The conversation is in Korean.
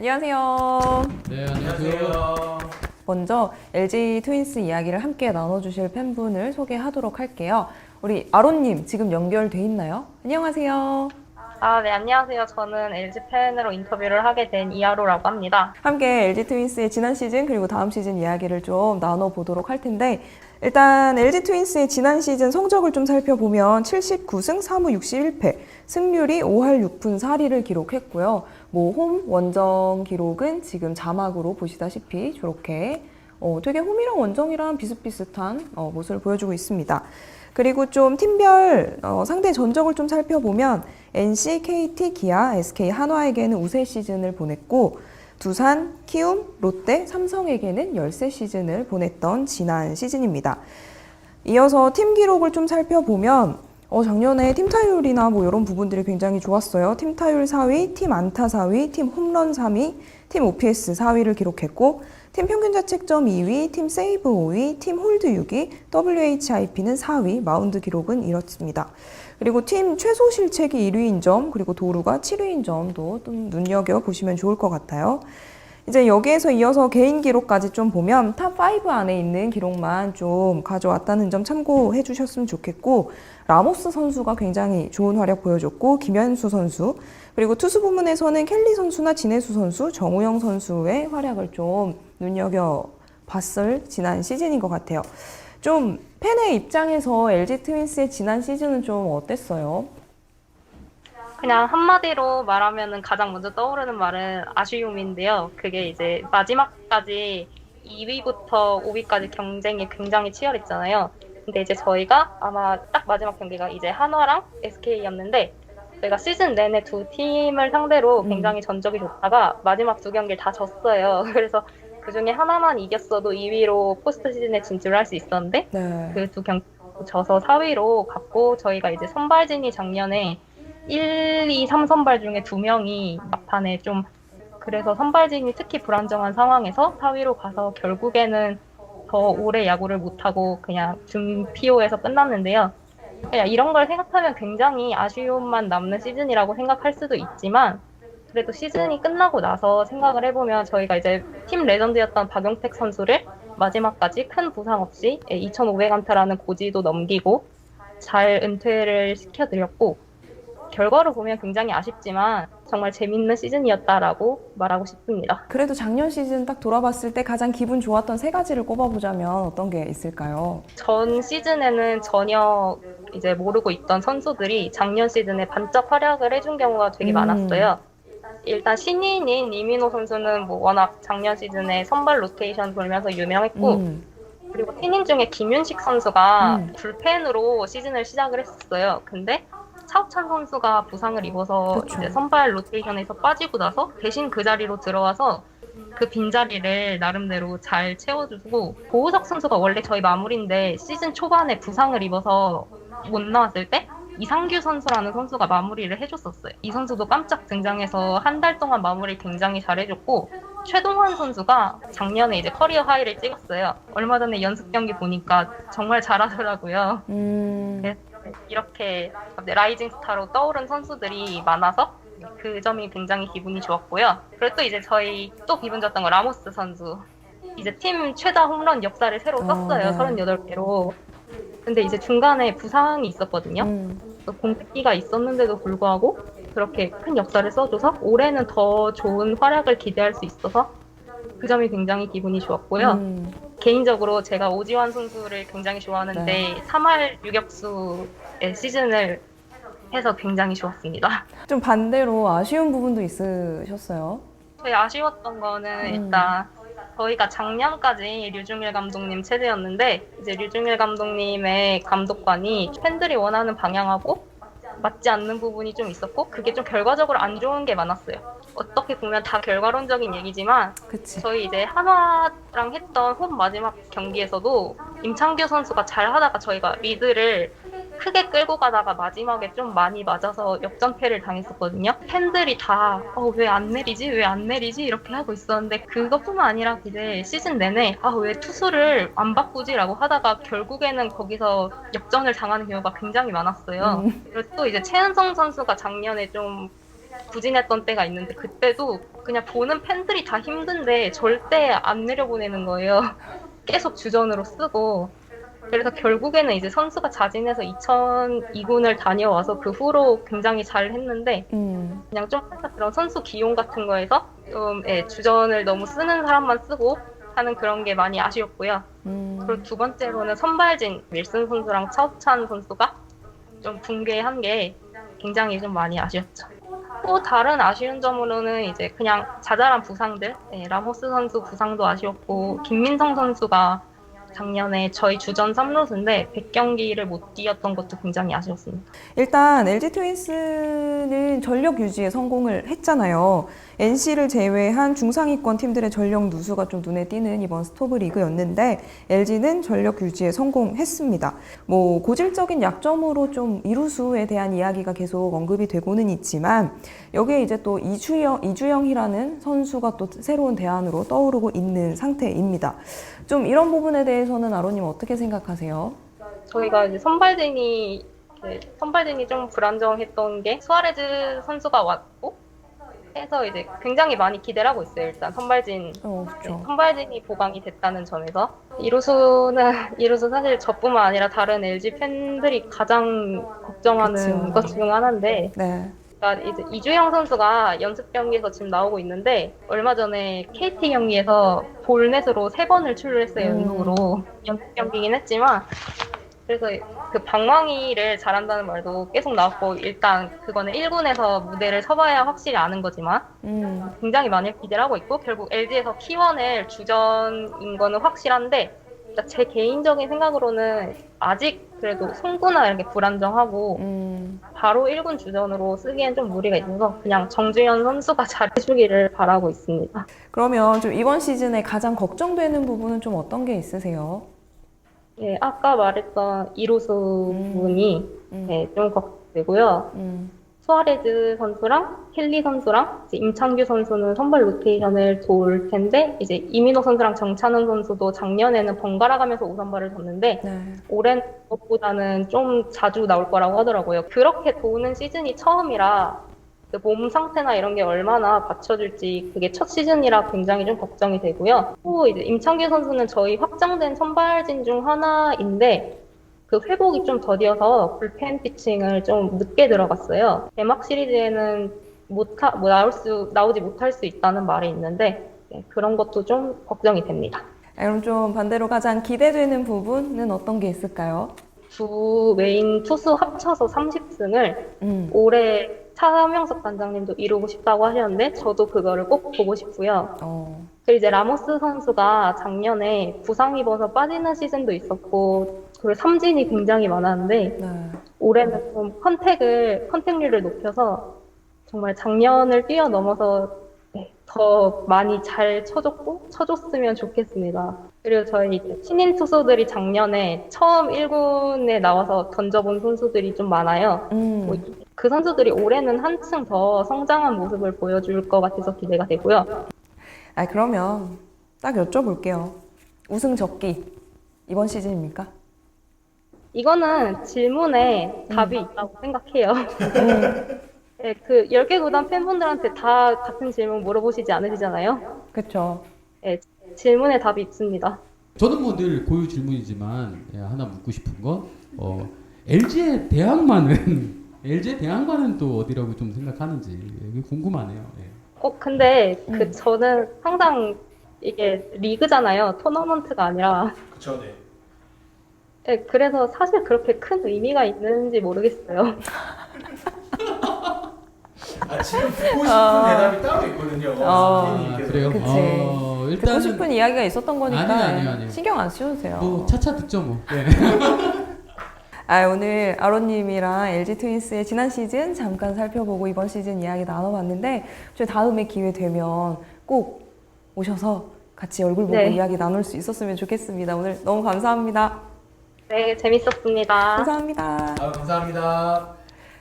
안녕하세요. 네, 안녕하세요. 먼저 LG 트윈스 이야기를 함께 나눠주실 팬분을 소개하도록 할게요. 우리 아론님 지금 연결돼 있나요? 안녕하세요. 네, 안녕하세요. 저는 LG 팬으로 인터뷰를 하게 된 이하로라고 합니다. 함께 LG 트윈스의 지난 시즌 그리고 다음 시즌 이야기를 좀 나눠보도록 할 텐데 일단 LG 트윈스의 지난 시즌 성적을 좀 살펴보면 79승 3무 61패, 승률이 5할 6푼 4리를 기록했고요. 홈 원정 기록은 지금 자막으로 보시다시피 저렇게 되게 홈이랑 원정이랑 비슷비슷한 모습을 보여주고 있습니다. 그리고 좀 팀별 상대 전적을 좀 살펴보면 NC, KT, 기아, SK, 한화에게는 우세 시즌을 보냈고 두산, 키움, 롯데, 삼성에게는 열세 시즌을 보냈던 지난 시즌입니다. 이어서 팀 기록을 좀 살펴보면 작년에 팀 타율이나 이런 부분들이 굉장히 좋았어요. 팀 타율 4위, 팀 안타 4위, 팀 홈런 3위, 팀 OPS 4위를 기록했고 팀 평균 자책점 2위, 팀 세이브 5위, 팀 홀드 6위, WHIP는 4위, 마운드 기록은 이렇습니다. 그리고 팀 최소 실책이 1위인 점, 그리고 도루가 7위인 점도 좀 눈여겨보시면 좋을 것 같아요. 이제 여기에서 이어서 개인 기록까지 좀 보면 탑5 안에 있는 기록만 좀 가져왔다는 점 참고해 주셨으면 좋겠고 라모스 선수가 굉장히 좋은 활약 보여줬고 김현수 선수 그리고 투수 부문에서는 켈리 선수나 진해수 선수, 정우영 선수의 활약을 좀 눈여겨봤을 지난 시즌인 것 같아요. 좀 팬의 입장에서 LG 트윈스의 지난 시즌은 좀 어땠어요? 그냥 한마디로 말하면은 가장 먼저 떠오르는 말은 아쉬움인데요. 그게 이제 마지막까지 2위부터 5위까지 경쟁이 굉장히 치열했잖아요. 근데 이제 저희가 아마 딱 마지막 경기가 이제 한화랑 SK였는데 저희가 시즌 내내 두 팀을 상대로 굉장히 전적이 좋다가 마지막 두 경기를 다 졌어요. 그래서 그중에 하나만 이겼어도 2위로 포스트 시즌에 진출을 할 수 있었는데 네. 그 두 경기 져서 4위로 갔고 저희가 이제 선발진이 작년에 1, 2, 3선발 중에 2명이 막판에 좀 그래서 선발진이 특히 불안정한 상황에서 4위로 가서 결국에는 더 오래 야구를 못하고 그냥 준PO에서 끝났는데요. 그냥 이런 걸 생각하면 굉장히 아쉬움만 남는 시즌이라고 생각할 수도 있지만 그래도 시즌이 끝나고 나서 생각을 해보면 저희가 이제 팀 레전드였던 박용택 선수를 마지막까지 큰 부상 없이 2,500안타라는 고지도 넘기고 잘 은퇴를 시켜드렸고 결과로 보면 굉장히 아쉽지만 정말 재밌는 시즌이었다라고 말하고 싶습니다. 그래도 작년 시즌 딱 돌아봤을 때 가장 기분 좋았던 세 가지를 꼽아보자면 어떤 게 있을까요? 전 시즌에는 전혀 이제 모르고 있던 선수들이 작년 시즌에 반짝 활약을 해준 경우가 되게 많았어요. 일단 신인인 이민호 선수는 워낙 작년 시즌에 선발 로테이션 돌면서 유명했고 그리고 신인 중에 김윤식 선수가 불펜으로 시즌을 시작을 했었어요. 근데 차우찬 선수가 부상을 입어서 이제 선발 로테이션에서 빠지고 나서 대신 그 자리로 들어와서 그 빈자리를 나름대로 잘 채워주고 고우석 선수가 원래 저희 마무리인데 시즌 초반에 부상을 입어서 못 나왔을 때 이상규 선수라는 선수가 마무리를 해줬었어요. 이 선수도 깜짝 등장해서 한 달 동안 마무리 굉장히 잘해줬고 최동환 선수가 작년에 이제 커리어 하이를 찍었어요. 얼마 전에 연습 경기 보니까 정말 잘하더라고요. 이렇게 라이징 스타로 떠오른 선수들이 많아서 그 점이 굉장히 기분이 좋았고요. 그리고 또 이제 저희 또 기분 좋았던 거 라모스 선수. 이제 팀 최다 홈런 역사를 새로 썼어요. 네. 38개로. 근데 이제 중간에 부상이 있었거든요. 공백기가 있었는데도 불구하고 그렇게 큰 역사를 써줘서 올해는 더 좋은 활약을 기대할 수 있어서 그 점이 굉장히 기분이 좋았고요. 개인적으로 제가 오지환 선수를 굉장히 좋아하는데 네. 3할 유격수의 시즌을 해서 굉장히 좋았습니다. 좀 반대로 아쉬운 부분도 있으셨어요? 저희 아쉬웠던 거는 일단 저희가 작년까지 류중일 감독님 체제였는데 이제 류중일 감독님의 감독관이 팬들이 원하는 방향하고 맞지 않는 부분이 좀 있었고 그게 좀 결과적으로 안 좋은 게 많았어요. 어떻게 보면 다 결과론적인 얘기지만 그치. 저희 이제 한화랑 했던 홈 마지막 경기에서도 임창규 선수가 잘 하다가 저희가 리드를 크게 끌고 가다가 마지막에 좀 많이 맞아서 역전패를 당했었거든요. 팬들이 다 왜 안 내리지? 왜 안 내리지? 이렇게 하고 있었는데 그것뿐만 아니라 이제 시즌 내내 왜 투수를 안 바꾸지?라고 하다가 결국에는 거기서 역전을 당하는 경우가 굉장히 많았어요. 그리고 또 이제 최은성 선수가 작년에 좀 부진했던 때가 있는데 그때도 그냥 보는 팬들이 다 힘든데 절대 안 내려보내는 거예요. 계속 주전으로 쓰고. 그래서 결국에는 이제 선수가 자진해서 2002군을 다녀와서 그 후로 굉장히 잘 했는데 그냥 좀 살짝 그런 선수 기용 같은 거에서 좀 주전을 너무 쓰는 사람만 쓰고 하는 그런 게 많이 아쉬웠고요. 그리고 두 번째로는 선발진 윌슨 선수랑 차우찬 선수가 좀 붕괴한 게 굉장히 좀 많이 아쉬웠죠. 또 다른 아쉬운 점으로는 이제 그냥 자잘한 부상들, 라모스 선수 부상도 아쉬웠고 김민성 선수가 작년에 저희 주전 3루수인데 100경기를 못 뛰었던 것도 굉장히 아쉬웠습니다. 일단 LG 트윈스는 전력 유지에 성공을 했잖아요. NC를 제외한 중상위권 팀들의 전력 누수가 좀 눈에 띄는 이번 스토브 리그였는데 LG는 전력 유지에 성공했습니다. 뭐 고질적인 약점으로 좀 이루수에 대한 이야기가 계속 언급이 되고는 있지만 여기에 이제 또 이주영이라는 선수가 또 새로운 대안으로 떠오르고 있는 상태입니다. 좀 이런 부분에 대해서는 아로님 어떻게 생각하세요? 저희가 이제 선발진이 좀 불안정했던 게 수아레즈 선수가 왔고 해서 이제 굉장히 많이 기대를 하고 있어요. 일단 그렇죠. 선발진이 보강이 됐다는 점에서 이루수 사실 저뿐만 아니라 다른 LG 팬들이 가장 걱정하는 그쵸. 것 중 하나인데 네. 그러니까 이제 이주영 선수가 연습 경기에서 지금 나오고 있는데 얼마 전에 KT 경기에서 볼넷으로 3번을 출루했어요. 연속으로 연습 경기긴 했지만 그래서 그 방망이를 잘한다는 말도 계속 나왔고 일단 그거는 1군에서 무대를 서봐야 확실히 아는 거지만 굉장히 많이 기대를 하고 있고 결국 LG에서 키워낼 주전인 거는 확실한데 그러니까 제 개인적인 생각으로는 아직 그래도 송구나 이렇게 불안정하고 바로 1군 주전으로 쓰기엔 좀 무리가 있어서 그냥 정주현 선수가 잘해주기를 바라고 있습니다. 그러면 좀 이번 시즌에 가장 걱정되는 부분은 좀 어떤 게 있으세요? 예, 아까 말했던 이루수 분이 좀 걱정되고요. 수아레즈 선수랑 켈리 선수랑 이제 임창규 선수는 선발 로테이션을 도울 텐데 이제 이민호 선수랑 정찬훈 선수도 작년에는 번갈아 가면서 5선발을 뒀는데 올해는 그것보다는 좀 자주 나올 거라고 하더라고요. 그렇게 도우는 시즌이 처음이라 그 몸 상태나 이런 게 얼마나 받쳐줄지 그게 첫 시즌이라 굉장히 좀 걱정이 되고요. 또 이제 임창규 선수는 저희 확정된 선발진 중 하나인데 그 회복이 좀 더디어서 불펜 피칭을 좀 늦게 들어갔어요. 개막 시리즈에는 나오지 못할 수 있다는 말이 있는데 그런 것도 좀 걱정이 됩니다. 그럼 좀 반대로 가장 기대되는 부분은 어떤 게 있을까요? 두 메인 투수 합쳐서 30승을 올해 차명석 단장님도 이루고 싶다고 하셨는데 저도 그거를 꼭 보고 싶고요. 그리고 이제 라모스 선수가 작년에 부상 입어서 빠지는 시즌도 있었고 그리고 삼진이 굉장히 많았는데 올해는 좀 컨택률을 높여서 정말 작년을 뛰어넘어서 더 많이 잘 쳐줬으면 좋겠습니다. 그리고 저희 신인 투수들이 작년에 처음 1군에 나와서 던져본 선수들이 좀 많아요. 그 선수들이 올해는 한층 더 성장한 모습을 보여줄 것 같아서 기대가 되고요. 그러면 딱 여쭤볼게요. 우승 적기 이번 시즌입니까? 이거는 질문에 답이 있다고 생각해요. 네, 그 10개 구단 팬분들한테 다 같은 질문 물어보시지 않으시잖아요? 그렇죠. 네, 질문에 답이 있습니다. 저는 뭐 늘 고유 질문이지만 하나 묻고 싶은 건 LG의 대항마는 LG의 대항마는 또 어디라고 좀 생각하는지 이게 궁금하네요. 근데 저는 항상 이게 리그잖아요. 토너먼트가 아니라. 그쵸, 네. 네, 그래서 사실 그렇게 큰 의미가 있는지 모르겠어요. 지금 듣고 싶은 대답이 따로 있거든요. 그래요? 그치. 일단은 듣고 싶은 이야기가 있었던 거니까 아니요. 신경 안 쓰셔도 돼요. 뭐 차차 듣죠 뭐. 오늘 아로님이랑 LG 트윈스의 지난 시즌 잠깐 살펴보고 이번 시즌 이야기 나눠봤는데 저희 다음에 기회 되면 꼭 오셔서 같이 얼굴 보고 이야기 나눌 수 있었으면 좋겠습니다. 오늘 너무 감사합니다. 네, 재밌었습니다. 감사합니다. 감사합니다.